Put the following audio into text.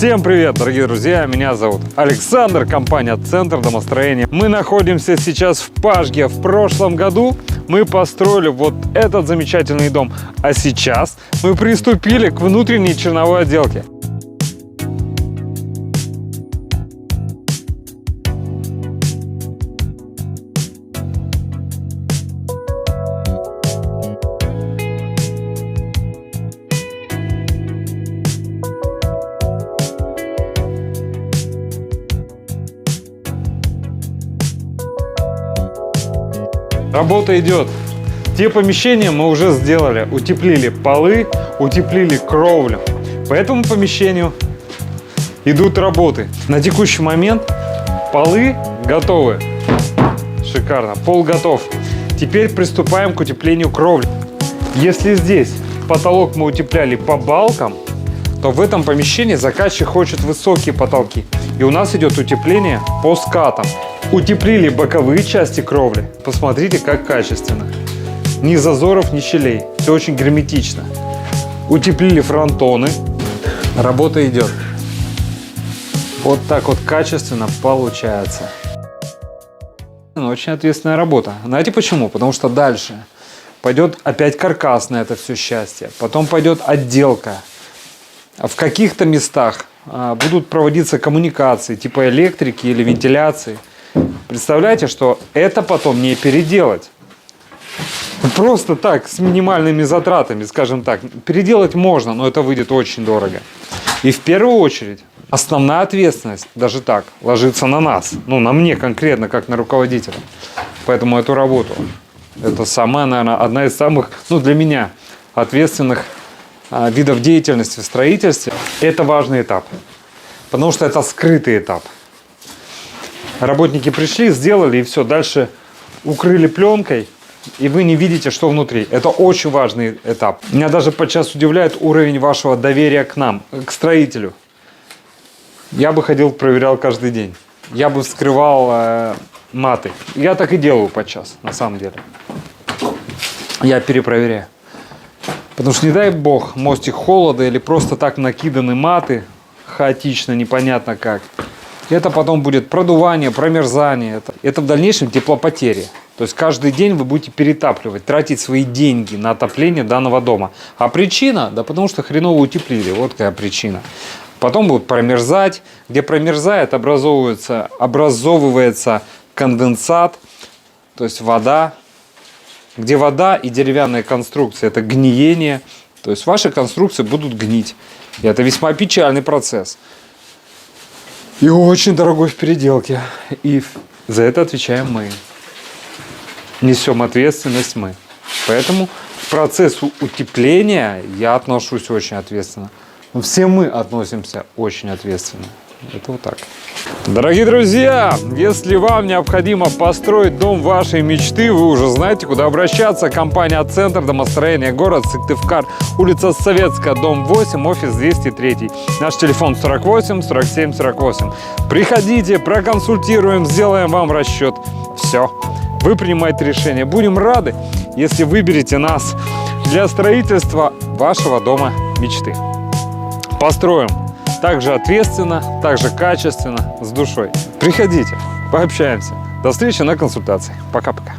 Всем привет, дорогие друзья! Меня зовут Александр, компания «Центр домостроения». Мы находимся сейчас в Пашге. В прошлом году мы построили вот этот замечательный дом, а сейчас мы приступили к внутренней черновой отделке. Работа идет. Те помещения мы уже сделали. Утеплили полы, утеплили кровлю. По этому помещению идут работы. На текущий момент полы готовы. Шикарно. Пол готов. Теперь приступаем к утеплению кровли. Если здесь потолок мы утепляли по балкам, то в этом помещении заказчик хочет высокие потолки. И у нас идет утепление по скатам. Утеплили боковые части кровли. Посмотрите, как качественно. Ни зазоров, ни щелей. Все очень герметично. Утеплили фронтоны. Работа идет. Вот так вот качественно получается. Очень ответственная работа. Знаете почему? Потому что дальше пойдет опять каркас на это все счастье. Потом пойдет отделка. В каких-то местах будут проводиться коммуникации типа электрики или вентиляции. Представляете, что это потом не переделать. Просто так, с минимальными затратами, скажем так. Переделать можно, но это выйдет очень дорого. И в первую очередь основная ответственность, даже так, ложится на нас. Ну, на мне конкретно, как на руководителя. Поэтому эту работу, это самая, наверное, одна из самых, для меня, ответственных видов деятельности в строительстве. Это важный этап. Потому что это скрытый этап. Работники пришли, сделали и все. Дальше укрыли пленкой, и вы не видите, что внутри. Это очень важный этап. Меня даже подчас удивляет уровень вашего доверия к нам, к строителю. Я бы ходил, проверял каждый день. Я бы вскрывал маты. Я так и делаю подчас, на самом деле. Я перепроверяю. Потому что, не дай бог, мостик холода или просто так накиданы маты, хаотично, непонятно как. Это потом будет продувание, промерзание. Это в дальнейшем теплопотери. То есть каждый день вы будете перетапливать, тратить свои деньги на отопление данного дома. А причина? Да потому что хреново утеплили. Вот какая причина. Потом будут промерзать. Где промерзает, образовывается конденсат, то есть вода. Где вода и деревянная конструкция, это гниение. То есть ваши конструкции будут гнить. И это весьма печальный процесс. И очень дорогой в переделке. И за это отвечаем мы. Несем ответственность мы. Поэтому к процессу утепления я отношусь очень ответственно. Все мы относимся очень ответственно. Это вот так. Дорогие друзья, если вам необходимо построить дом вашей мечты, вы уже знаете, куда обращаться. Компания «Центр домостроения», город Сыктывкар, улица Советская, дом 8, офис 203. Наш телефон 48 47 48. Приходите, проконсультируем, сделаем вам расчет. Все, вы принимаете решение. Будем рады, если выберете нас для строительства вашего дома мечты. Построим. Также ответственно, также качественно, с душой. Приходите, пообщаемся. До встречи на консультации. Пока-пока.